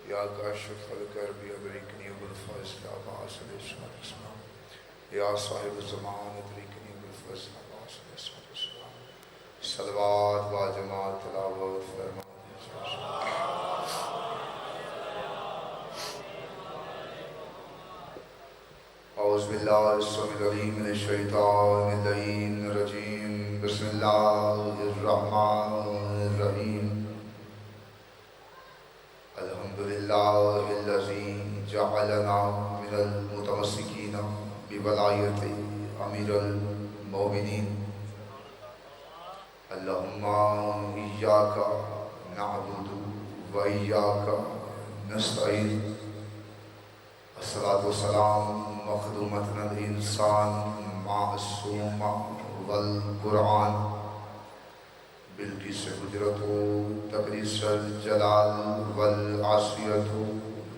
یا کاشف الکرب ادرکنی بالفضل عباس علیہ السلام، یا صاحب الزمان ادرکنی بالفضل عباس علیہ السلام، صلوات با جماعت تلاوت فرما دیجیے۔ اعوذ باللہ السمیع العلیم من الشیطان اللعین الرجیم، بسم اللہ الرحمن الرحیم۔ الحمدللہ الذی جعلنا من المتمسکین بولایت امیر المومنین، اللہم ایاک نعبد و ایاک نستعین، الصلاۃ والسلام مخدومتنا الانسان معصوم والقرآن، بلقیس حجرت تقدیس الجلال والعصیت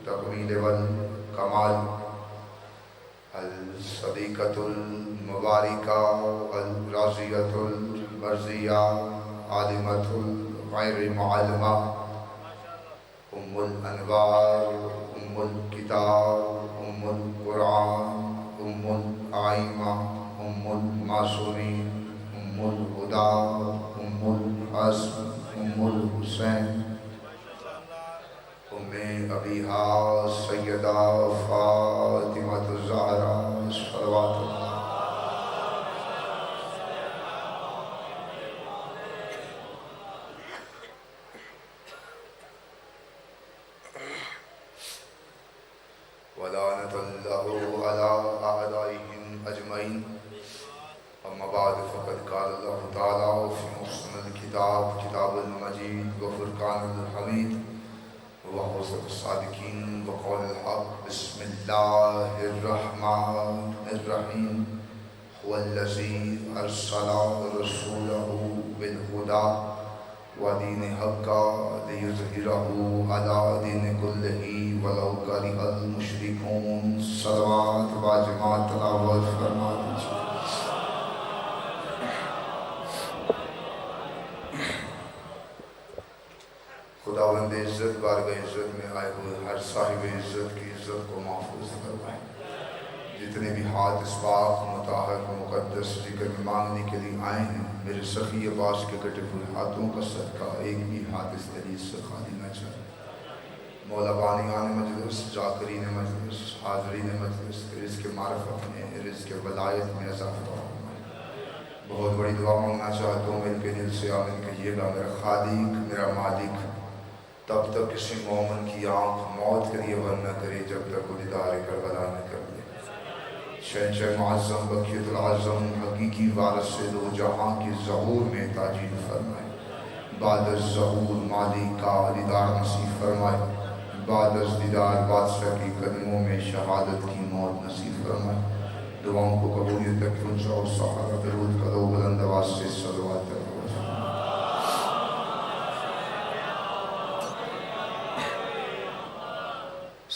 تکمیل والکمال، الصدیقۃ المبارکہ الراضیۃ المرضیہ عالمۃ الغیر معلمہ، ام الانوار ام الکتاب ام القرآن ام الآئمہ ام المعصومین ام الہدیٰ ام الحسن ام الحسین، ام ابیہا سیدہ فاطمہ الزہرا صلوات اللہ۔ وَلَعْنَةُ اللَّهِ عَلَىٰ أَعْدَائِهِمْ أَجْمَعِينَ، أما بعد فقد قال الله تعالى في محسن الكتاب كتاب المجيد وفرقان الحميد وحسن الصادقين وقول الحق، بسم الله الرحمن الرحيم، هو الذي أرسل رسوله بالهدى ودين الحق ليظهره على دين كله ولو كره المشركون، صلوات با جماعت تلاوت فرما دیجیے۔ خداوند عزت بارگاہ عزت میں آئے ہوئے ہر صاحب عزت کی عزت کو محفوظ فرمائے۔ جتنے بھی ہاتھ اس پاک مطہر مقدس ذکر میں مانگنے کے لیے آئے ہیں، میرے سخی عباس کے کٹے ہوئے ہاتھوں کا صدقہ ایک بھی ہاتھ اس دلیل سے خالی نہ جائے۔ مولا بانیان مجلس، ذاکرین مجلس، حاضرین مجلس، رزق معرفت میں، رزق ولایت میں اضافہ فرمائے۔ بہت بڑی دعا مانگنا چاہتا ہوں، مل کے دل سے آمین کہیے گا۔ میرا خالق، میرا مالک، تب تک کسی مومن کی آنکھ موت کے لیے بند نہ کرے جب تک وہ دیدار کربلا نہ کر لے۔ شہنشاہ معظم بقیت العظم حقیقی وارث سے دو جہاں کی ظہور میں تاجیل فرمائے۔ بعد از ظہور مالک کا دیدار نصیب فرمائے، بعد از دیدار بادشاہ کی قدموں میں شہادت کی موت نصیب فرمائے۔ دعاؤں کو قبولیت تک پہنچاؤ، سہارا درود کرو، بلند آواز سے صلوات کرو۔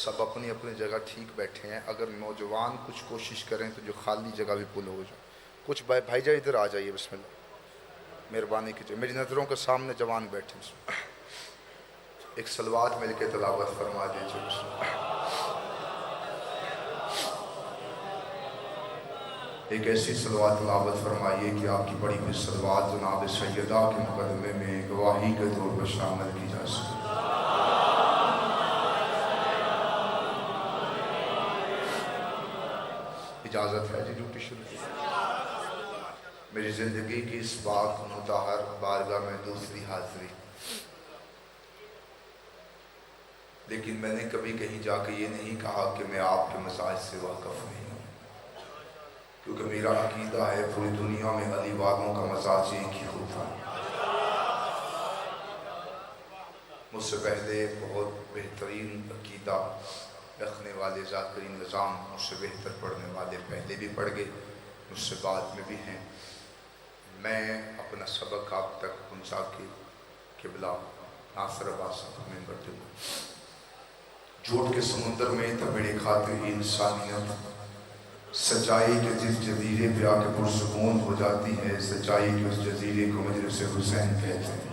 سب اپنی اپنی جگہ ٹھیک بیٹھے ہیں، اگر نوجوان کچھ کوشش کریں تو جو خالی جگہ بھی پل ہو جائے۔ کچھ بھائی جان ادھر آ جائیے، بسم اللہ، مہربانی کیجیے، میری نظروں کے سامنے جوان بیٹھے ہیں۔ ایک صلوات مل کے تلاوت فرما دیجیے، بسم اللہ۔ ایک ایسی صلوات تلاوت فرمائیے کہ آپ کی پڑھی ہوئی صلوات جناب سیدہ کے مقدمے میں گواہی کے طور پر شامل کی جا سکے۔ اجازت ہے جی ڈیوٹی شروع کی؟ میری زندگی کی اس پاک مطہر بارگاہ میں دوسری حاضری، لیکن میں نے کبھی کہیں جا کے یہ نہیں کہا کہ میں آپ کے مسائل سے واقف نہیں ہوں، کیونکہ میرا عقیدہ ہے پوری دنیا میں علی والوں کا مزاج ایک ہی ہوتا ہے۔ مجھ سے پہلے بہت بہترین عقیدہ رکھنے والے ذاکرین نظام، مجھ سے بہتر پڑھنے والے پہلے بھی پڑھ گئے، مجھ سے بعد میں بھی ہیں۔ میں اپنا سبق آپ تک پہنچا کے قبلہ ناصر عباس صاحب میں کرتے ہوں۔ جھوٹ کے سمندر میں تبڑے کھاتے ہی انسانیت سچائی کے جس جزیرے پہ آ کے پرسکون ہو جاتی ہے، سچائی کے اس جزیرے کو مجلس حسین کہتے ہیں۔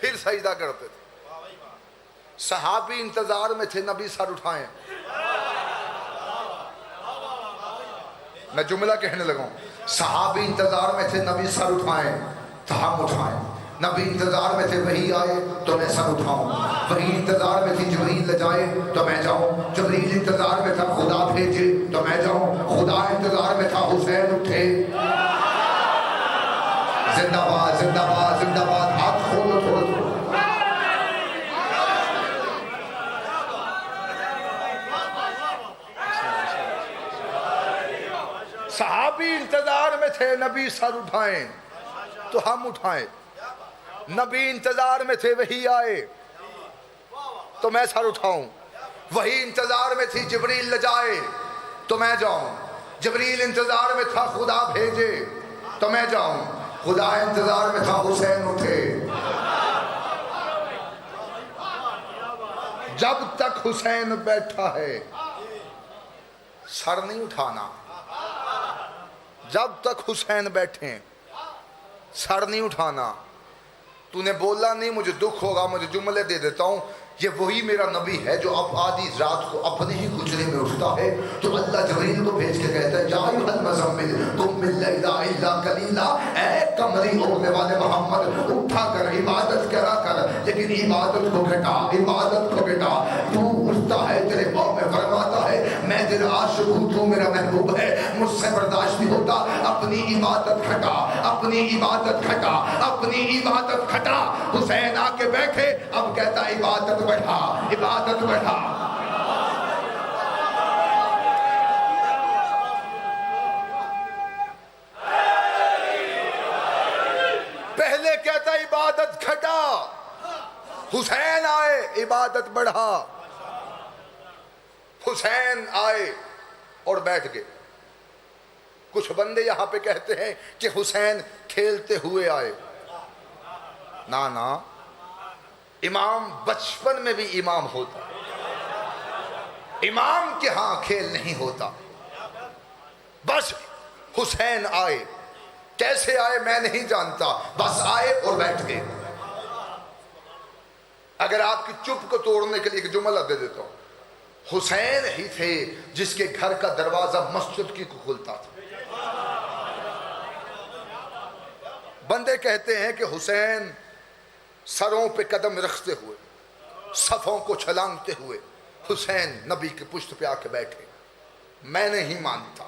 پھر سجدہ کرتے تھے. صحابی انتظار میں تھے نبی سر اٹھائیں. میں جملہ کہنے لگا ہوں. صحابی انتظار میں تھے نبی سر اٹھائیں تو ہم اٹھائیں. نبی انتظار میں تھے وہی آئے تو میں سر اٹھاؤں. وہی انتظار میں تھی جبریل لے جائے تو میں جاؤں. جبریل انتظار میں تھا خدا بھیجے تو میں جاؤں. خدا انتظار میں تھا حسین اٹھے. زندہ باد زندہ باد زندہ باد. ہاتھ کھولو تھوڑا تھوڑا. صحابی انتظار میں تھے نبی سر اٹھائیں تو ہم اٹھائیں. نبی انتظار میں تھے وہی آئے تو میں سر اٹھاؤں. وہی انتظار میں تھی جبریل لے جائے تو میں جاؤں. جبریل انتظار میں تھا خدا بھیجے تو میں جاؤں. خدا انتظار میں تھا حسین اٹھے. جب تک حسین بیٹھا ہے سر نہیں اٹھانا. جب تک حسین بیٹھیں سر نہیں اٹھانا. تو نے بولا نہیں مجھے دکھ ہوگا, مجھے جملے دے دیتا ہوں. یہ وہی میرا نبی ہے جو اب آدھی رات کو اپنے ہی حجرے میں اٹھتا ہے تو اللہ جبریل کو بھیج کے کہتا ہے یا ایھا المزمل قم اللیل الا قلیلا. اے کمری اوڑھنے والے محمد اٹھا کر عبادت کرا کر, لیکن عبادت کو گھٹا, عبادت کو گھٹا. تو اٹھتا ہے تیرے پاؤں میں فرماتا ہے میں تیرا عاشق ہوں, تو میرا محبوب ہے, مجھ سے برداشت نہیں ہوتا. اپنی عبادت گھٹا, اپنی عبادت گھٹا, اپنی عبادت گھٹا. حسین آ کے بیٹھے. اب کہتا عبادت بڑھا, عبادت بڑھا. پہلے کہتا عبادت گھٹا, حسین آئے عبادت بڑھا. حسین آئے اور بیٹھ گئے. کچھ بندے یہاں پہ کہتے ہیں کہ حسین کھیلتے ہوئے آئے. نا امام بچپن میں بھی امام ہوتا. امام کے ہاں کھیل نہیں ہوتا. بس حسین آئے. کیسے آئے میں نہیں جانتا, بس آئے اور بیٹھ گئے. اگر آپ کی چپ کو توڑنے کے لیے ایک جملہ دے دیتا ہوں. حسین ہی تھے جس کے گھر کا دروازہ مسجد کی کو کھلتا تھا. بندے کہتے ہیں کہ حسین سروں پہ قدم رکھتے ہوئے, صفوں کو چھلانگتے ہوئے حسین نبی کے پشت پہ آ کے بیٹھے. میں نہیں مانتا.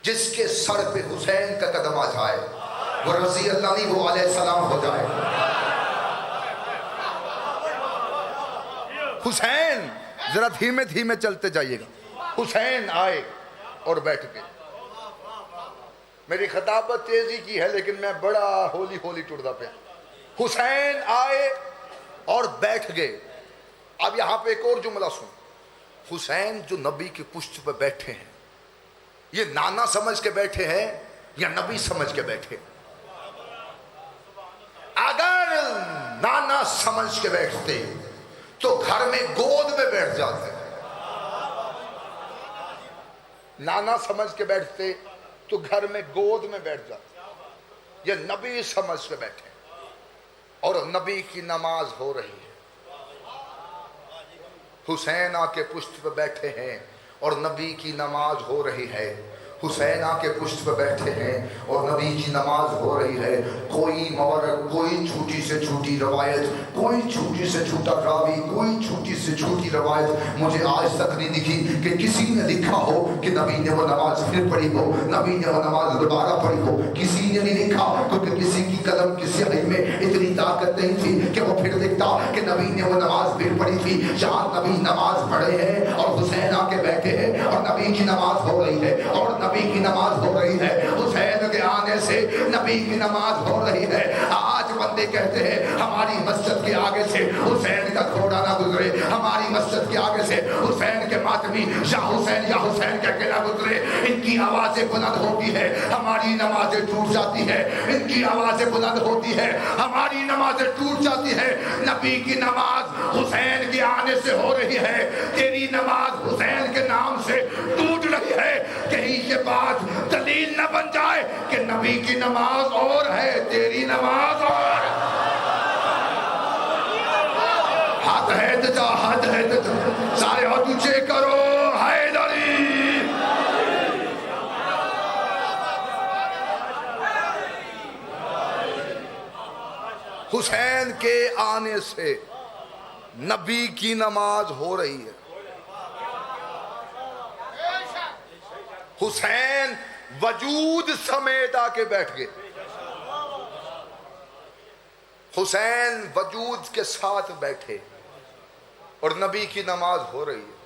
جس کے سر پہ حسین کا قدم آ جائے وہ رضی اللہ عنہ وہ علیہ السلام ہو جائے. حسین ذرا دھیمے دھیمے چلتے جائیے گا. حسین آئے اور بیٹھ گئے. میری خطابت تیزی کی ہے لیکن میں بڑا ہولی ہولی ٹردا پہ. حسین آئے اور بیٹھ گئے. اب یہاں پہ ایک اور جملہ سن. حسین جو نبی کی پشت پہ بیٹھے ہیں یہ نانا سمجھ کے بیٹھے ہیں یا نبی سمجھ کے بیٹھے؟ اگر نانا سمجھ کے بیٹھتے تو گھر میں گود میں بیٹھ جاتے. نانا سمجھ کے بیٹھتے تو گھر میں گود میں بیٹھ جاتے. یہ نبی سمجھ کے بیٹھے اور نبی کی نماز ہو رہی ہے. حسین آ کے پشت پہ بیٹھے ہیں اور نبی کی نماز ہو رہی ہے. حسین آ کے پشت پہ بیٹھے ہیں اور نبی کی نماز ہو رہی ہے. کوئی مورد, کوئی چھوٹی سے چھوٹی روایت, کوئی چھوٹی سے چھوٹا راوی, کوئی چھوٹی سے چھوٹی روایت مجھے آج تک نہیں دکھی کہ کسی نے لکھا ہو کہ نبی نے وہ نماز پھر پڑھی ہو, نبی نے وہ نماز دوبارہ پڑھی ہو. کسی نے نہیں لکھا کیونکہ کسی کی قلم کی سیاہی میں اتنی طاقت نہیں تھی کہ وہ پھر لکھتا کہ نبی نے وہ نماز پھر پڑھی تھی. جہاں نبی نماز پڑھے ہیں اور حسین آ کے بیٹھے ہیں اور نبی کی نماز ہو رہی ہے اور نبی کی نماز ہو رہی ہے. حسین کے آنے سے نبی کی نماز ہو رہی ہے. آج بندے کہتے ہیں ہماری مسجد کے آگے سے حسین کا گھوڑا نہ گزرے, ہماری مسجد کے آگے سے حسین کے ماتمی یا حسین کا قلعہ گزرے. ان کی آوازیں بلند ہوتی ہے, ہماری نمازیں ٹوٹ جاتی ہے. ان کی آوازیں بلند ہوتی ہے, ہماری نمازیں ٹوٹ جاتی ہے. نبی کی نماز حسین کے آنے سے ہو رہی ہے, تیری نماز حسین کے نام سے ٹوٹ رہی ہے. کہیں یہ بات دلیل نہ بن جائے کہ نبی کی نماز اور ہے, تیری نماز اور. جہاد ہے سارے ہاتھ اونچے کرو، حیدری۔ حسین کے آنے سے نبی کی نماز ہو رہی ہے۔ حسین وجود سمیت آ کے بیٹھ گئے، حسین وجود کے ساتھ بیٹھے اور نبی کی نماز ہو رہی ہے۔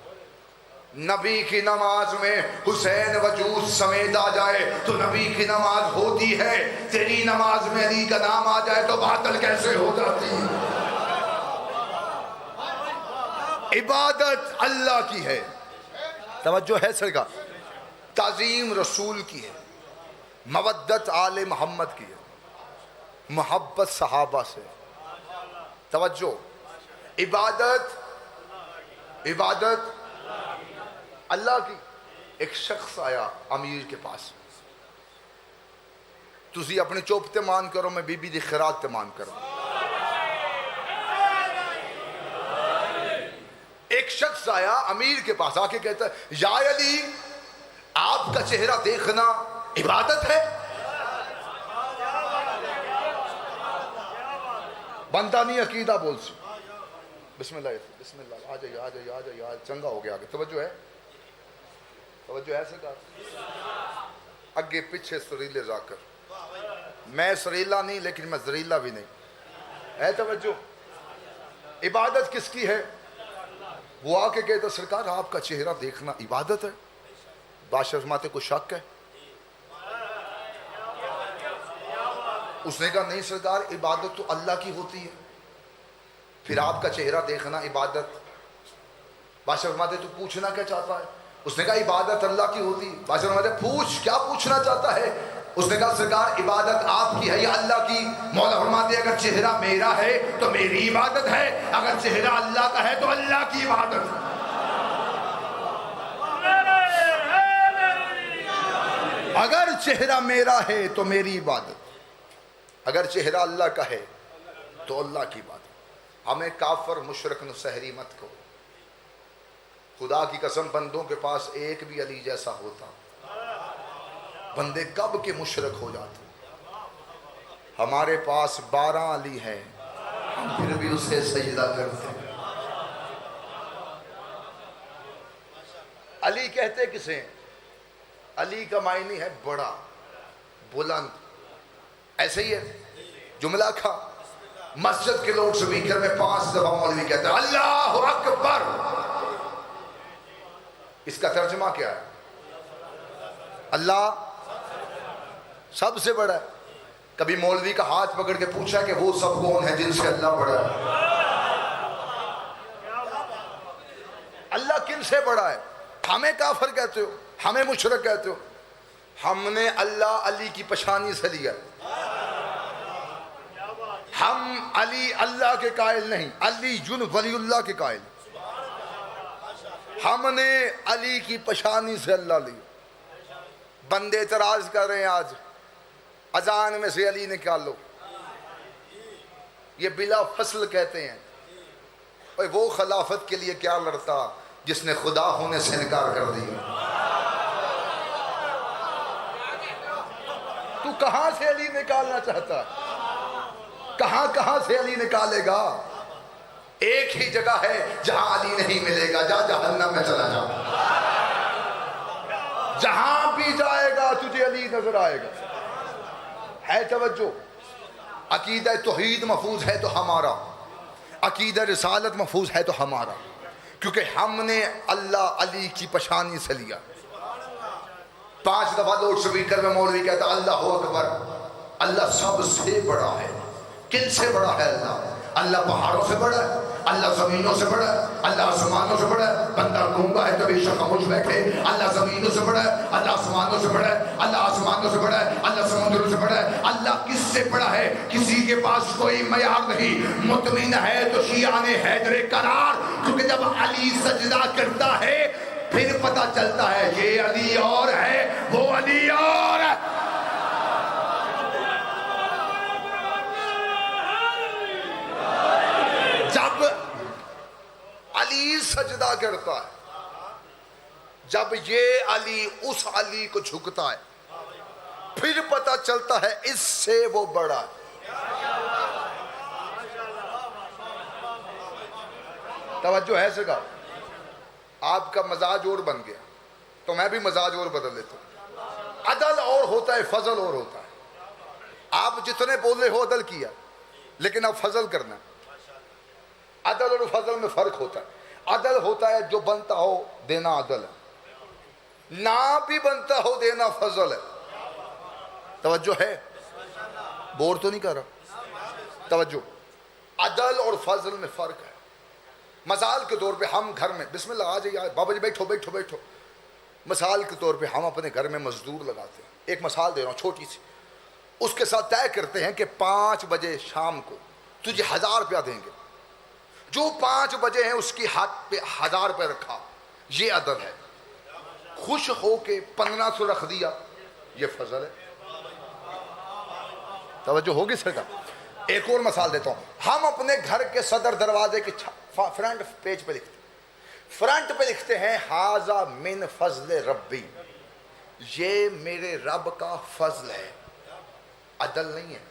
نبی کی نماز میں حسین وجود سمیت آ جائے تو نبی کی نماز ہوتی ہے، تیری نماز میں علی کا نام آ جائے تو باطل کیسے ہو جاتی ہے؟ عبادت اللہ کی ہے، توجہ ہے سرکار، تعظیم رسول کی ہے، مودت آل محمد کی ہے، محبت صحابہ سے، توجہ، عبادت اللہ کی۔ ایک شخص آیا امیر کے پاس، تسی اپنے چوپ تے مان کرو، میں بی بی دی خیرات تے مان کرو۔ ایک شخص آیا امیر کے پاس، آ کے کہتا ہے یا علی آپ کا چہرہ دیکھنا عبادت ہے؟ بندہ نہیں عقیدہ بول سی، بسم اللہ بسم اللہ، آ جائیے آ جائیے آ جائیے، چنگا ہو گیا آگے، توجہ ہے، توجہ ہے سرکار، اگے پیچھے سریلے ذاکر، میں سریلا نہیں لیکن میں زریلا بھی نہیں ہے، توجہ۔ عبادت کس کی ہے؟ وہ آ کے کہتا سرکار آپ کا چہرہ دیکھنا عبادت ہے؟ بادشاہ فرماتے کو شک ہے؟ اس نے کہا نہیں سرکار، عبادت تو اللہ کی ہوتی ہے، پھر آپ کا چہرہ دیکھنا عبادت؟ بادشاہ فرماتے تو پوچھنا کیا چاہتا ہے؟ اس نے کہا عبادت اللہ کی ہوتی ہے۔ بادشاہ فرماتے پوچھ کیا پوچھنا چاہتا ہے؟ اس نے کہا سرکار عبادت آپ کی ہے یا اللہ کی؟ مولا فرماتے اگر چہرہ میرا ہے تو میری عبادت ہے، اگر چہرہ اللہ کا ہے تو اللہ کی عبادت ہے۔ اگر چہرہ میرا ہے تو میری عبادت، اگر چہرہ اللہ کا ہے تو اللہ کی عبادت۔ ہمیں کافر مشرک نو سحری مت کرو، خدا کی قسم بندوں کے پاس ایک بھی علی جیسا ہوتا بندے کب کے مشرک ہو جاتے۔ ہمارے پاس 12 علی ہیں، ہم پھر بھی اسے سجدہ کرتے ہیں۔ علی کہتے کسے؟ علی کا معنی ہے بڑا، بلند، ایسے ہی ہے جملہ کھا۔ مسجد کے لوگ سپیکر میں 5 دفعہ مولوی کہتے ہیں اللہ اکبر، اس کا ترجمہ کیا ہے؟ اللہ سب سے بڑا ہے۔ کبھی مولوی کا ہاتھ پکڑ کے پوچھا کہ وہ سب کون ہیں جن سے اللہ بڑا ہے؟ اللہ کن سے بڑا ہے؟ ہمیں کافر کہتے ہو، ہمیں مشرک کہتے ہو، ہم نے اللہ علی کی پشانی سے لیا۔ ہم علی اللہ کے قائل نہیں، علی جن ولی اللہ کے قائل۔ ہم نے علی کی پشانی سے اللہ لی۔ بندے اعتراض کر رہے ہیں آج اذان میں سے علی نکالو، یہ بلا فصل کہتے ہیں۔ وہ خلافت کے لیے کیا لڑتا جس نے خدا ہونے سے انکار کر دیا؟ تو کہاں سے علی نکالنا چاہتا ہے؟ کہاں سے علی نکالے گا؟ ایک ہی جگہ ہے جہاں علی نہیں ملے گا، جا جہنم میں چلا جا، جہاں بھی جائے گا تجھے علی نظر آئے گا۔ ہے توجہ؟ عقیدہ توحید محفوظ ہے تو ہمارا، عقیدہ رسالت محفوظ ہے تو ہمارا، کیونکہ ہم نے اللہ علی کی پشانی سے لیا۔ 5 دفعہ لوڈ سپیکر میں مولوی کہتا اللہ اکبر، اللہ سب سے بڑا ہے۔ کن سے بڑا ہے اللہ؟ اللہ پہاڑوں سے بڑا ہے، اللہ زمینوں سے بڑا ہے، اللہ آسمانوں سے بڑا ہے۔ بندہ گونگا ہے تو بے شک خاموش بیٹھے، اللہ زمینوں سے بڑا ہے، اللہ آسمانوں سے بڑا ہے، اللہ آسمانوں سے بڑا ہے، اللہ سمندروں سے بڑا ہے۔ اللہ کس سے بڑا ہے؟ کسی کے پاس کوئی معیار نہیں۔ مطمئن ہے تو شیعان حیدر قرار، کیونکہ جب علی سجدہ کرتا ہے پھر پتہ چلتا ہے یہ علی اور ہے، وہ علی اور ہے۔ علی سجدہ کرتا ہے، جب یہ علی اس علی کو جھکتا ہے پھر پتہ چلتا ہے اس سے وہ بڑا ہے۔ توجہ ہے سکا؟ آپ کا مزاج اور بن گیا تو میں بھی مزاج اور بدل لیتا ہوں۔ عدل اور ہوتا ہے، فضل اور ہوتا ہے۔ آپ جتنے بولے ہو عدل کیا، لیکن اب فضل کرنا۔ عدل اور فضل میں فرق ہوتا ہے۔ عدل ہوتا ہے جو بنتا ہو دینا عدل ہے، نہ بھی بنتا ہو دینا فضل ہے۔ توجہ ہے؟ بور تو نہیں کر رہا؟ توجہ، عدل اور فضل میں فرق ہے۔ مثال کے طور پہ ہم گھر میں، بسم اللہ آ جائیے بابا جی، بیٹھو بیٹھو بیٹھو۔ مثال کے طور پہ ہم اپنے گھر میں مزدور لگاتے ہیں، ایک مثال دے رہا ہوں چھوٹی سی، اس کے ساتھ طے کرتے ہیں کہ 5 بجے شام کو تجھے 1000 روپیہ دیں گے، جو 5 بجے ہیں اس کی ہاتھ پہ 1000 روپے رکھا، یہ عدل ہے۔ خوش ہو کے 1500 رکھ دیا، یہ فضل ہے۔ توجہ ہوگی سر کا؟ ایک اور مثال دیتا ہوں، ہم اپنے گھر کے صدر دروازے کی فرنٹ پیج پہ لکھتے ہیں، فرنٹ پہ لکھتے ہیں ھذا من فضل ربی، یہ میرے رب کا فضل ہے۔ عدل نہیں ہے،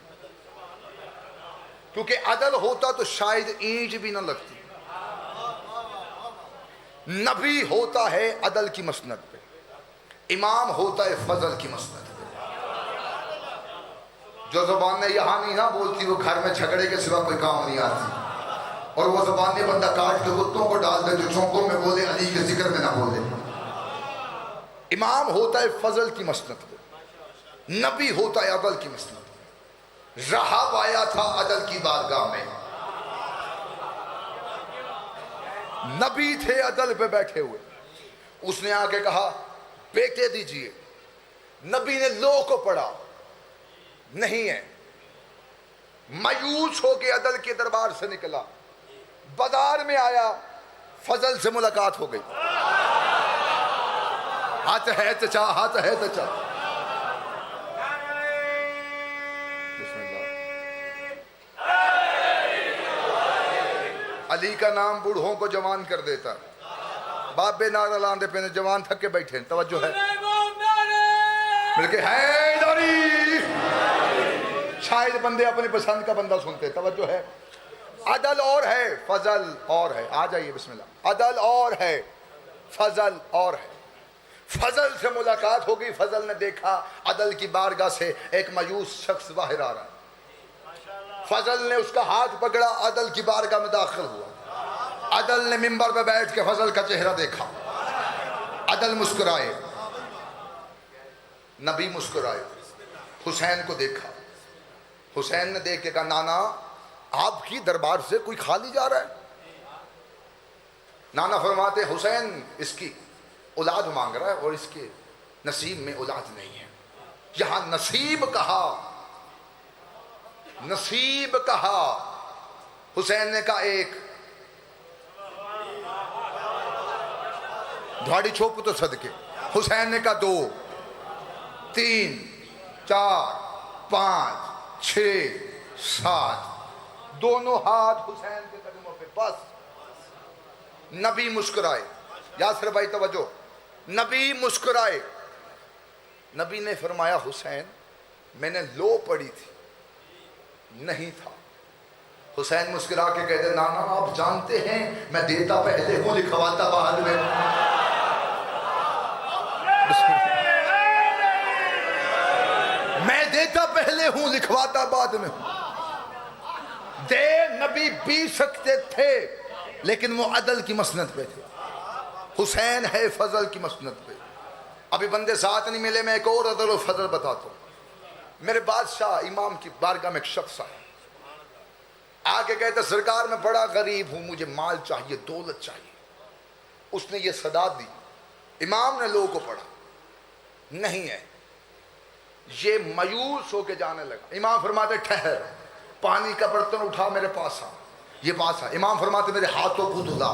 کیونکہ عدل ہوتا تو شاید اینٹ بھی نہ لگتی۔ نبی ہوتا ہے عدل کی مسند پہ، امام ہوتا ہے فضل کی مسند پہ۔ جو زبانیں یہاں نہیں نہ بولتی وہ گھر میں جھگڑے کے سوا کوئی کام نہیں آتی، اور وہ زبانیں بندہ کاٹ کے کتوں کو ڈال دے جو چونکوں میں بولے، علی کے ذکر میں نہ بولے۔ امام ہوتا ہے فضل کی مسند پہ، نبی ہوتا ہے عدل کی مسند پہ۔ رہب آیا تھا عدل کی بارگاہ میں، نبی تھے عدل پہ بیٹھے ہوئے، اس نے آگے کہا بیٹے دیجئے، نبی نے لو کو پڑھا، نہیں ہے، مایوس ہو کے عدل کے دربار سے نکلا، بازار میں آیا، فضل سے ملاقات ہو گئی۔ ہاتھ ہے چچا، ہاتھ ہے چچا، بسم اللہ۔ علی کا نام بوڑھوں کو جوان کر دیتا، باپ بے نعرہ لاندے پہ جوان تھک کے بیٹھے۔ توجہ ہے؟ بلکہ ہے داری، شاید بندے اپنی پسند کا بندہ سنتے۔ توجہ ہے؟ عدل اور ہے، فضل اور ہے۔ آ جائیے بسم اللہ۔ عدل اور ہے، فضل اور ہے۔ فضل سے ملاقات ہو گئی، فضل نے دیکھا عدل کی بارگاہ سے ایک مایوس شخص باہر آ رہا ہے، فضل نے اس کا ہاتھ پکڑا، عدل کی بارگاہ میں داخل ہوا۔ عدل نے منبر پہ بیٹھ کے فضل کا چہرہ دیکھا، عدل مسکرائے، نبی مسکرائے، حسین کو دیکھا، حسین نے دیکھ کے کہا نانا آپ کی دربار سے کوئی خالی جا رہا ہے؟ نانا فرماتے حسین اس کی اولاد مانگ رہا ہے اور اس کے نصیب میں اولاد نہیں ہے۔ یہاں نصیب کہا، نصیب کہا، حسین نے کہا ایک، دھاڑی چھوپ تو صدقے، حسین نے کہا 2 3 4 5 6 7، دونوں ہاتھ حسین کے قدموں پہ، بس۔ نبی مسکرائے، یاسر بھائی توجہ، نبی مسکرائے، نبی نے فرمایا حسین میں نے لو پڑھی تھی، نہیں تھا۔ حسین مسکرا کے کہتے نانا آپ جانتے ہیں میں دیتا پہلے ہوں لکھواتا بعد میں۔ میں دیتا پہلے ہوں لکھواتا بعد میں۔ دے نبی بھی سکتے تھے لیکن وہ عدل کی مسند پہ تھے، حسین ہے فضل کی مسند پہ۔ ابھی بندے ساتھ نہیں ملے، میں ایک اور عدل و فضل بتاتا ہوں۔ میرے بادشاہ امام کی بارگاہ میں ایک شخص آیا، آگے کہتا سرکار میں بڑا غریب ہوں، مجھے مال چاہیے، دولت چاہیے۔ اس نے یہ صدا دی، امام نے لوگوں کو پڑھا، نہیں ہے، یہ مایوس ہو کے جانے لگا۔ امام فرماتے ٹھہر، پانی کا برتن اٹھا میرے پاس آ، یہ پاس آ۔ امام فرماتے میرے ہاتھوں کو دھلا،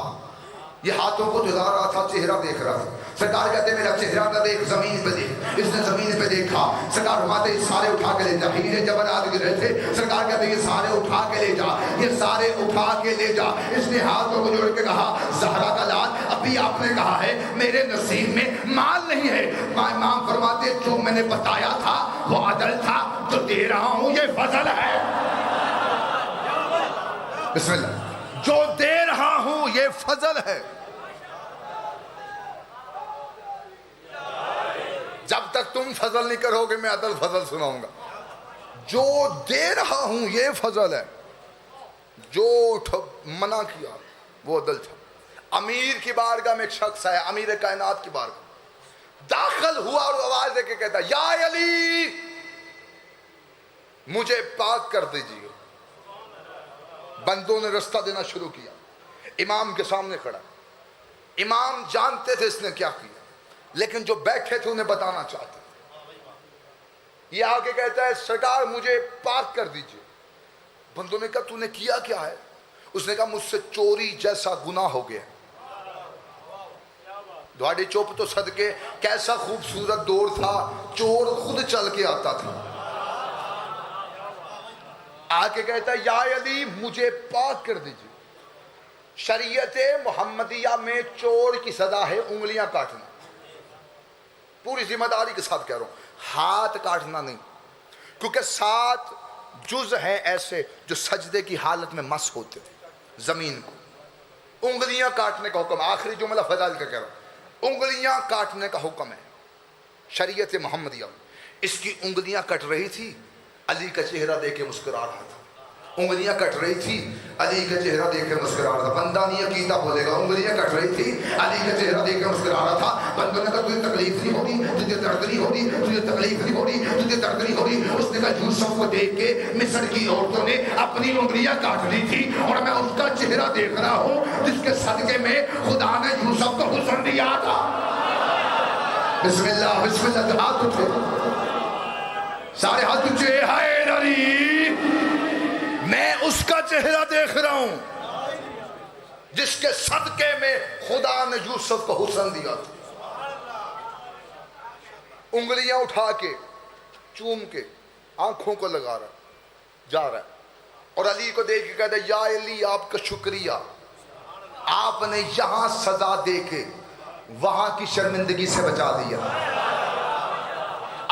یہ ہاتھوں کو جلا رہا تھا، چہرہ دیکھ رہا تھا. سرکار کہتے میرا چہرہ نہ دیکھ، زمین پہ دیکھ. اس نے زمین پہ دیکھا. سرکار فرماتے یہ سارے اٹھا کے لے جا. ہیرے جواہرات گر رہے تھے. سرکار کہتے یہ سارے اٹھا کے لے جا، یہ سارے اٹھا کے لے جا. اس نے ہاتھوں کو جوڑ کے کہا زہرا کا لال ابھی آپ نے کہا ہے میرے نصیب میں مال نہیں ہے. امام فرماتے جو میں نے بتایا تھا وہ عدل تھا، جو دے رہا ہوں یہ فضل ہے. بسم اللہ. جو دے رہا ہوں یہ فضل ہے. جب تک تم فضل نہیں کرو گے میں عدل فضل سناؤں گا. جو دے رہا ہوں یہ فضل ہے، جو منع کیا وہ عدل تھا. امیر کی بارگاہ میں ایک شخص ہے، امیر کائنات کی بارگاہ داخل ہوا اور آواز دے کے کہتا یا علی مجھے پاک کر دیجیے. بندوں نے رستہ دینا شروع کیا. امام کے سامنے کھڑا. امام جانتے تھے اس نے کیا کیا، لیکن جو بیٹھے تھے انہیں بتانا چاہتے. یہ آگے کہتا ہے سرکار مجھے پاک کر دیجئے. بندوں نے کہا تو نے کیا کیا ہے؟ اس نے کہا مجھ سے چوری جیسا گناہ ہو گیا. دھاڑی چوپ تو صدقے کیسا خوبصورت دور تھا، چور خود چل کے آتا تھا. آگے کہتا ہے یا علی مجھے پاک کر دیجئے. شریعت محمدیہ میں چور کی سزا ہے انگلیاں کاٹنا. پوری ذمہ داری کے ساتھ کہہ رہا ہوں، ہاتھ کاٹنا نہیں، کیونکہ 7 جز ہیں ایسے جو سجدے کی حالت میں مس ہوتے تھے زمین کو. انگلیاں کاٹنے کا حکم، آخری جملہ فضائل کا کہہ رہا ہوں، انگلیاں کاٹنے کا حکم ہے شریعت محمدیہ میں. اس کی انگلیاں کٹ رہی تھی، علی کا چہرہ دیکھ کے مسکرا رہا تھا. انگلیاں کٹ رہی تھی، علی کا چہرہ دیکھ کے مسکرا رہا تھا. بندہ نہیں عقیدہ بولے گا. انگلیاں کٹ رہی تھی، علی کا چہرہ دیکھ کے مسکرا رہا تھا. بندوں نے کہا تجھے تکلیف نہیں ہو رہی، تجھے درد نہیں ہو رہی، تجھے تکلیف نہیں ہو رہی، تجھے درد نہیں ہو رہی. اس نے کہا یوسف کو دیکھ کے مصر کی عورتوں نے اپنی انگلیاں کاٹ لی تھی اور میں اس کا چہرہ دیکھ رہا ہوں جس کے صدقے میں خدا نے یوسف کو حسن دیا تھا. بسم اللہ بسم اللہ. ہاتھ اٹھے، سارے ہاتھ اٹھے. ہائے علی میں اس کا چہرہ دیکھ رہا ہوں جس کے صدقے میں خدا نے یوسف کو حسن دیا تھا. انگلیاں اٹھا کے چوم کے آنکھوں کو لگا رہا جا رہا ہے اور علی کو دیکھ کے کہتا ہے یا علی آپ کا شکریہ، آپ نے یہاں سزا دے کے وہاں کی شرمندگی سے بچا دیا.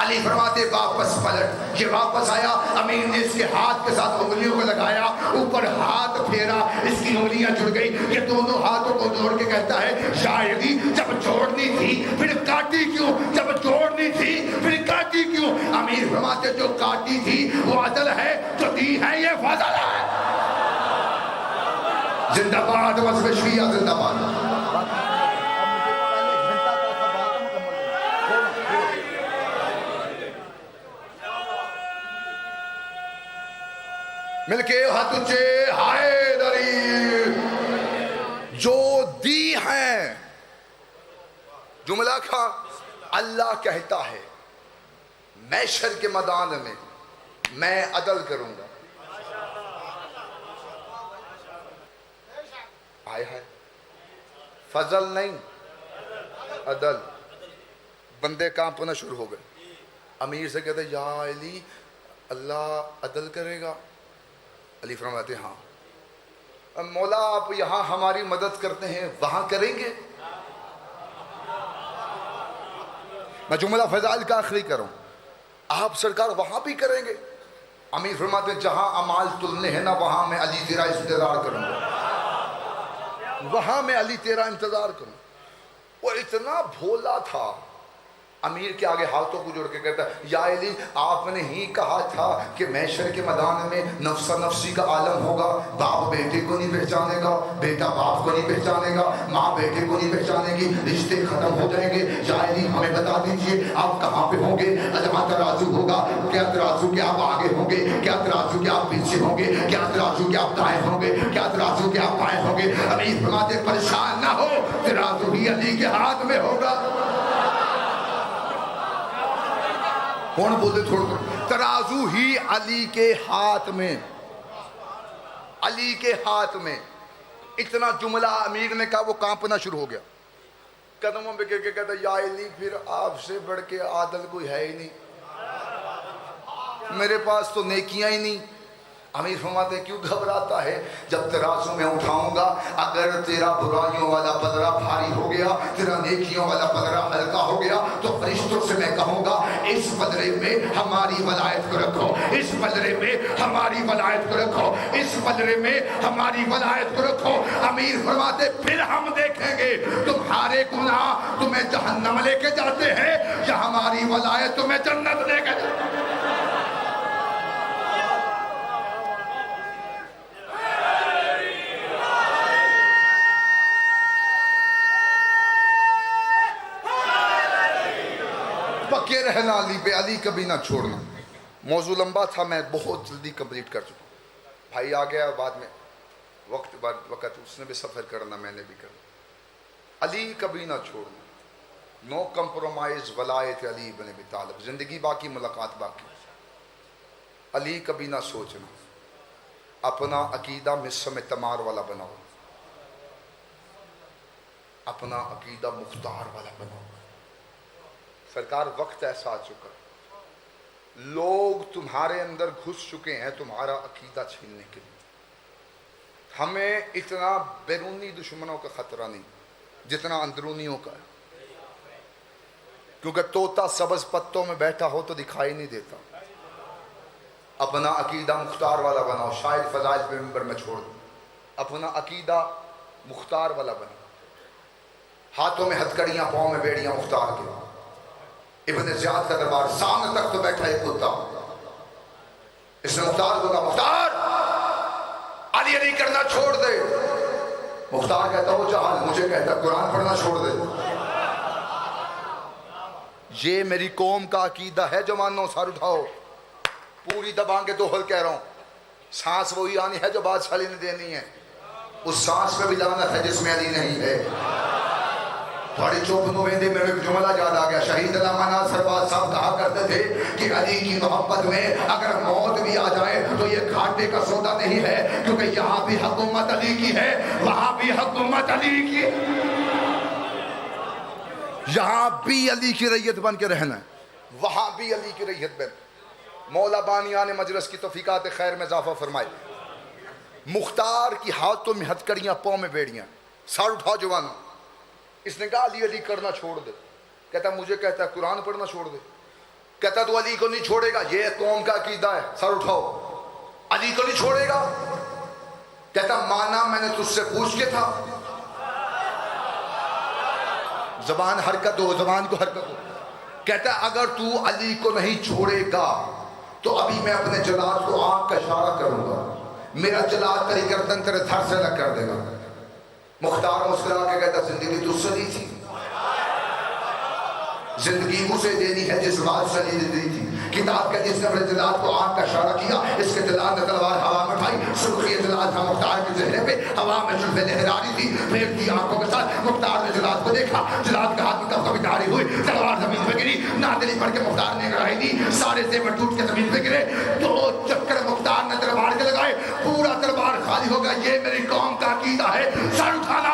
علی فرماتے واپس پلٹ. یہ واپس آیا، امیر نے اس کے ہاتھ کے ساتھ انگلیوں کو لگایا، اوپر ہاتھ پھیرا، اس کی انگلیاں جڑ گئی. یہ دونوں ہاتھوں کو جوڑ کے کہتا ہے شاعری جب جوڑنی تھی پھر کاٹی کیوں، جب جوڑنی تھی پھر کاٹی کیوں. امیر فرماتے جو کاٹی تھی وہ عدل ہے، جو دی ہے یہ فضل ہے. زندہ باد وصف شیعہ زندہ باد. مل کے ہاتھ اونچے. ہائے دری جو دی ہیں. جملہ کا اللہ کہتا ہے محشر کے میدان میں میں عدل کروں گا. ہائے ہائے فضل نہیں عدل. بندے کانپنا شروع ہو گئے. امیر سے کہتے یا علی اللہ عدل کرے گا. علی فرماتے ہاں. مولا آپ یہاں ہماری مدد کرتے ہیں وہاں کریں گے. میں جملہ فضائل کا آخری کروں. آپ سرکار وہاں بھی کریں گے؟ امیر فرماتے ہیں جہاں اعمال تلنے ہیں نا وہاں میں علی تیرا انتظار کروں گا. وہاں میں علی تیرا انتظار کروں. وہ اتنا بھولا تھا. امیر کے آگے ہاتھوں کو جوڑ کے کہتا ہے یا علی آپ نے ہی کہا تھا کہ محشر کے میدان میں نفس نفسی کا عالم ہوگا. باپ بیٹے کو نہیں پہچانے گا، بیٹا باپ کو نہیں پہچانے گا، ماں بیٹے کو نہیں پہچانے گی، رشتے ختم ہو جائیں گے. یا علی ہمیں بتا دیجئے آپ کہاں پہ ہوں گے؟ جہاں ترازو ہوگا کیا ترازو کے آپ آگے ہوں گے؟ کیا ترازو کے آپ پیچھے ہوں گے؟ کیا ترازو کے آپ دائیں ہوں گے؟ کیا ترازو کے آپ بائیں ہوں گے؟ امیر فرماتے پریشان نہ ہو، ترازو ہی علی کے ہاتھ میں ہوگا. کون بولتے تھوڑا ترازو ہی علی کے ہاتھ میں. علی کے ہاتھ میں. اتنا جملہ امیر نے کہا وہ کانپنا شروع ہو گیا، قدموں پہ گر کے کہتا یا علی پھر آپ سے بڑھ کے عادل کوئی ہے ہی نہیں، میرے پاس تو نیکیاں ہی نہیں۔ امیر فرماتے ہیں کیوں گھبراتا ہے؟ جب ترازو میں اٹھاؤں گا اگر تیرا برائیوں والا پلڑا بھاری ہو گیا، تیرا نیکیوں والا پلڑا ہلکا ہو گیا، تو فرشتوں سے میں کہوں گا اس پلڑے میں ہماری ولایت کو رکھو، اس پلڑے میں ہماری ولایت کو رکھو، اس پلڑے میں ہماری ولایت کو رکھو۔ امیر فرماتے پھر ہم دیکھیں گے تمہارے گناہ تمہیں جہنم لے کے جاتے ہیں یا ہماری ولایت تمہیں جنت لے کے جاتے ہیں۔ پکے رہنا علی پہ، علی کبھی نہ چھوڑنا۔ موضوع لمبا تھا، میں بہت جلدی کمپلیٹ کر چکا ہوں۔ بھائی آ گیا بعد میں، وقت اس نے بھی سفر کرنا، میں نے بھی کرنا۔ علی کبھی نہ چھوڑنا، نو کمپرومائز ولایت علی بن ابی طالب، زندگی باقی ملاقات باقی۔ علی کبھی نہ سوچنا، اپنا عقیدہ مسم تمار والا بناؤ، اپنا عقیدہ مختار والا بناؤ۔ سرکار وقت ایسا آ چکا، لوگ تمہارے اندر گھس چکے ہیں تمہارا عقیدہ چھیننے کے لیے۔ ہمیں اتنا بیرونی دشمنوں کا خطرہ نہیں جتنا اندرونیوں کا ہے، کیونکہ طوطا سبز پتوں میں بیٹھا ہو تو دکھائی نہیں دیتا۔ اپنا عقیدہ مختار والا بناؤ، شاید فضائل پہ منبر میں چھوڑ دو، اپنا عقیدہ مختار والا بناؤ۔ ہاتھوں میں ہتھکڑیاں، پاؤں میں بیڑیاں مختار کے۔ ابن زیاد کا دربار، سامنے تک تو بیٹھا ایک کتا، اس نے مختار کو کہا مختار علی علی کرنا چھوڑ دے۔ مختار کہتا ہو جہاں، مجھے کہتا قرآن پڑھنا چھوڑ دے۔ یہ میری قوم کا عقیدہ ہے جوانوں، سر اٹھاؤ، پوری دبان کے دوہل کہہ رہا ہوں۔ سانس وہی آنی ہے جو بادشاہ علی نے دینی ہے، اس سانس پہ بھی لعنت ہے جس میں علی نہیں ہے۔ تھوڑی چوپنوں میں میرے ایک جملہ یاد آ گیا، شہید علامہ ناصر باز صاحب کہا کرتے تھے کہ علی کی محبت میں اگر موت بھی آ جائے تو یہ گھاٹے کا سودا نہیں ہے، کیونکہ یہاں بھی حکومت علی کی ہے، وہاں بھی حکومت علی کی ہے، یہاں بھی علی کی رعیت بن کے رہنا ہے، وہاں بھی علی کی رعیت بن۔ مولا بانیان مجلس کی توفیقات خیر میں اضافہ فرمائے، مختار کی ہاتھوں میں ہتھکڑیاں، پاؤں میں بیڑیاں، سر اٹھاؤ جوانوں۔ اس نے کہا علی علی کرنا چھوڑ دے، کہتا مجھے کہتا ہے قرآن پڑھنا چھوڑ دے، کہتا تو علی کو نہیں چھوڑے گا، یہ قوم کا عقیدہ ہے، سر اٹھاؤ، علی کو نہیں چھوڑے گا، کہتا مانا میں نے تجھ سے پوچھ کے تھا، زبان حرکت ہو، زبان کو حرکت ہو، کہتا اگر تو علی کو نہیں چھوڑے گا تو ابھی میں اپنے جلال کو آنکھ کا اشارہ کروں گا، میرا جلال تیری گردن تیرے دھر سے الگ کر دے گا۔ مختار مسکرا کے کہتا زندگی تجھ سے دی تھی، زندگی اسے دینی ہے جس بات سے نہیں دی تھی۔ کتاب کے جس نے اپنے جلال کو آنکھ کا اشارہ کیا، اس کے جلال نے تلوار ہوا میں اٹھائی، سرخی جلال تھا مختار کے چہرے پہ، ہوا میں زلفیں لہراری تھی، پھر کی آنکھوں کے ساتھ مختار نے جلال کو دیکھا، جلال کے ہاتھ میں کب کبھی دھاری ہوئی، تلوار زمین پہ گری، نادری پڑھ کے مختار نے گڑائی دی، سارے زیور ٹوٹ کے زمین پہ گرے، دو چکر مختار نے تلوار کے لگائے، پورا تلوار خالی ہو گیا۔ یہ میری قوم کا عقیدہ ہے، سر اٹھانا،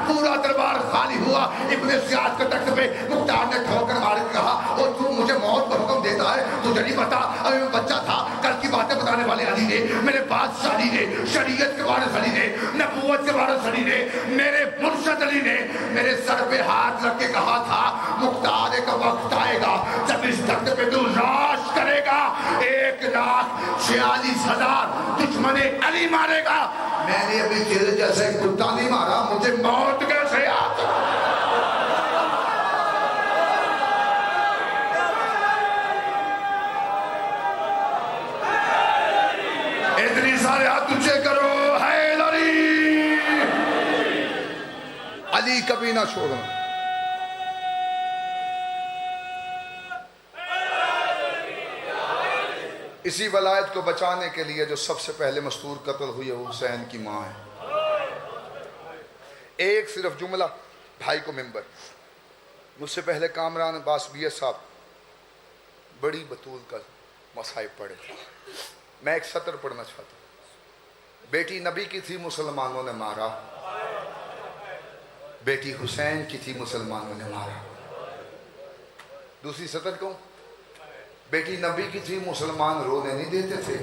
پورا تلوار خالی ہوا۔ ابن زیاد کے تخت پہ مختار نے ٹھوکر مار کے کہا اور تو مجھے موت کا حکم دیتا ہے، تجھے نہیں پتا ابھی میں بچہ تھا، کل کی باتیں بتانے والے علی نے، میرے بادشاہ علی نے، شریعت کے وارث علی نے، نبوت کے وارث علی نے، میرے مرشد علی نے میرے سر پہ ہاتھ رکھ کے کہا تھا مختار کا وقت آئے گا جب اس تخت پہ تو راج کرے گا، 1,46,000 دشمن علی مارے گا۔ میں نے ابھی تیرے جیسے کتا نہیں مارا، مجھے موت کیسے آتا؟ اتنی سارے ہاتھ اونچے کرو، حیدری، علی کبھی نہ چھوڑو۔ اسی ولایت کو بچانے کے لیے جو سب سے پہلے مستور قتل ہوئی ہے وہ حسین کی ماں ہے۔ ایک صرف جملہ بھائی کو ممبر، مجھ سے پہلے کامران عباس بی ایس صاحب بڑی بطول کا مصائب پڑھے، میں ایک سطر پڑھنا چاہتا ہوں۔ بیٹی نبی کی تھی مسلمانوں نے مارا، بیٹی حسین کی تھی مسلمانوں نے مارا۔ دوسری سطر کیوں؟ بیٹی نبی کی تھی مسلمان رونے نہیں دیتے تھے،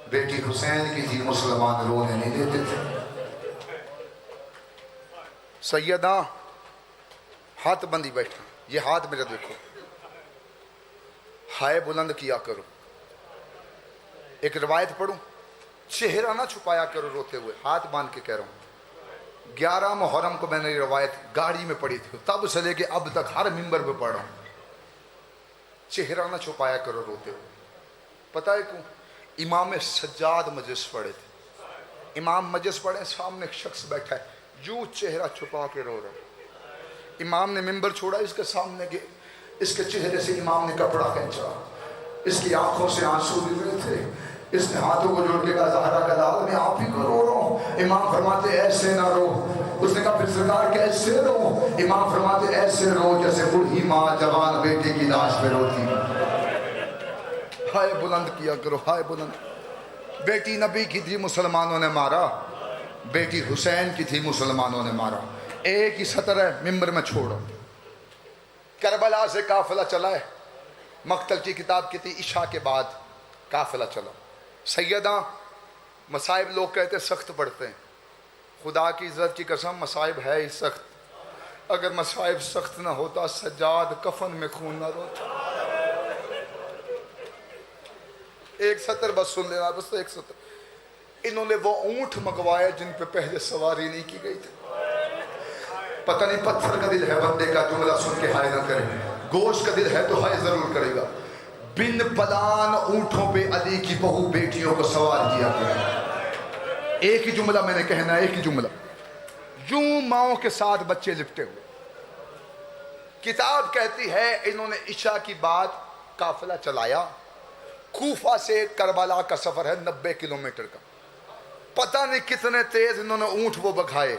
بیٹی حسین کی تھی مسلمان رونے نہیں دیتے تھے۔ سیدہ ہاتھ بندی بیٹھا، یہ ہاتھ میرا دیکھو، ہائے بلند کیا کرو۔ ایک روایت پڑھوں، چہرہ نہ چھپایا کرو روتے ہوئے، ہاتھ باندھ کے کہہ رہا ہوں۔ 11 محرم کو میں نے یہ روایت گاڑی میں پڑھی تھی، تب سے لے کے اب تک ہر ممبر پہ پڑھ رہا ہوں، چہرہ نہ چھپایا کرو روتے ہوئے۔ پتہ ہے کیوں؟ امام سجاد مجلس پڑھے تھے، امام مجلس پڑھے، سامنے ایک شخص بیٹھا ہے، جو چہرہ چھپا کے رو رہا ہے۔ امام نے ممبر چھوڑا، اس کے سامنے گئے، اس کے چہرے سے امام نے کپڑا کھینچا، اس کی آنکھوں سے آنسو گر رہے تھے، اس نے ہاتھوں کو جوڑ کے کہا زہرا کا لال میں آپ ہی کو رو رہا ہوں۔ امام فرماتے ایسے نہ رو، اس نے کہا پھر سرکار کیسے رو؟ امام فرماتے ایسے رو جیسے بوڑھی ماں جوان بیٹے کی لاش پہ روتی۔ ہائے بلند کیا کرو، ہائے بلند۔ بیٹی نبی کی تھی مسلمانوں نے مارا، بیٹی حسین کی تھی مسلمانوں نے مارا۔ ایک ہی سطر ہے، ممبر میں چھوڑو۔ کربلا سے قافلہ چلا ہے، مقتل کی کتاب کی تھی، عشاء کے بعد قافلہ چلا۔ سیدہ مصائب لوگ کہتے سخت پڑھتے ہیں، خدا کی عزت کی قسم مصائب ہے ہی سخت۔ اگر مصائب سخت نہ ہوتا سجاد کفن میں خون نہ روتا۔ ایک سطر بس سن لینا، بس ایک سطر۔ انہوں نے وہ اونٹ منگوائے جن پہ پہلے سواری نہیں کی گئی تھی۔ پتہ نہیں پتھر کا دل ہے بندے کا، جملہ سن کے ہائے نہ کرے، گوشت کا دل ہے تو ہائے ضرور کرے گا۔ بن پلان اونٹوں پہ علی کی بہو بیٹیوں کو سوار کیا گیا۔ ایک ہی جملہ میں نے کہنا ہے، ایک ہی جملہ۔ یوں ماؤں کے ساتھ بچے لپٹے ہوئے۔ کتاب کہتی ہے انہوں نے عشاء کی بعد قافلہ چلایا۔ کوفہ سے کربلا کا سفر ہے 90 کلومیٹر کا۔ پتہ نہیں کتنے تیز انہوں نے اونٹ وہ بکھائے۔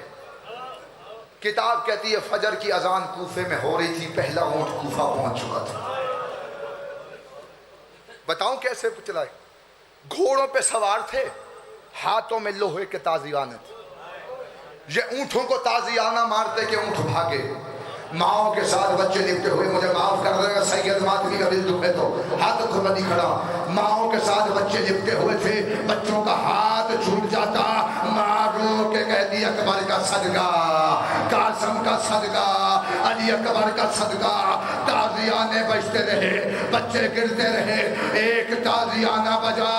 کتاب کہتی ہے فجر کی اذان کوفے میں ہو رہی تھی، پہلا اونٹ کوفہ پہنچ چکا تھا۔ بتاؤں کیسے چلائے؟ گھوڑوں پہ سوار تھے، ہاتھوں میں لوہے کے تازیانے تھے۔ یہ اونٹوں کو تازیانہ مارتے کہ اونٹ بھاگے۔ ماؤں کے ساتھ بچے لپٹے ہوئے، مجھے معاف کر دے گا سید ماتمی کا دل دکھے تو ہاتھ کو نہیں کھڑا۔ ماؤں کے ساتھ بچے لپٹے ہوئے تھے، بچوں کا ہاتھ چھوٹ جاتا، ماں رو کے کہتی اکبر کا صدقہ، قاسم کا صدقہ، علی اکبر کا صدقہ۔ تازیانے بجتے رہے، بچے گرتے رہے، ایک تازیانہ بجا،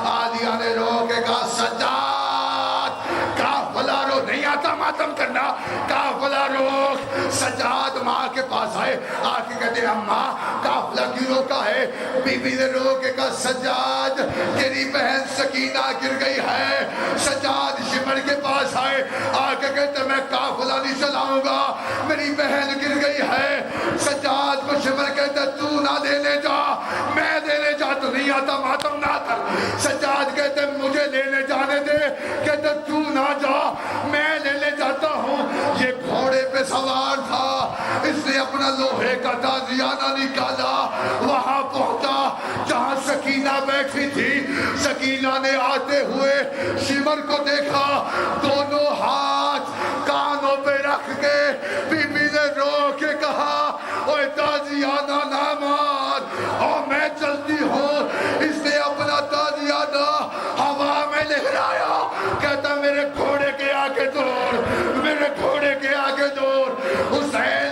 عالیہ نے رو کے کہا سجاد قافلہ رو، نہیں آتا ماتم کرنا، قافلہ روک۔ سجاد ماں کے پاس آئے، آ کے کہتے ہیں اماں قافلہ کیوں روکا ہے؟ بی بی نے رو کے کہا سجاد تیری بہن سکینہ گر گئی ہے۔ سجاد شمر کے پاس آئے، آ کے کہتے میں قافلہ نہیں چلاؤں گا، میری بہن گر گئی ہے۔ سجاد کو شمر کہتے تو نہ دینے جا، میں دینے جا، تو نہیں آتا ماتم نہ کر۔ سجاد کہتے مجھے لینے جانے دے، کہتے تو نہ جا، میں لینے جاتا ہوں۔ یہ گھوڑے پہ سوار تھا، اس نے اپنا لوہے کا تازیانہ نکالا، وہاں پہنچا جہاں سکینہ بیٹھی تھی۔ سکینہ نے آتے ہوئے شمر کو دیکھا، دونوں ہاتھ کانوں پہ رکھ کے بی بی نے رو کے کہا اوے تازیانہ نہ مار، اور میں چلتی ہوں۔ اس نے اپنا تازیانہ ہوا میں لہرایا، کہتا میرے گھوڑے کے آگے دوڑ، میرے گھوڑے کے آگے دوڑ۔ حسین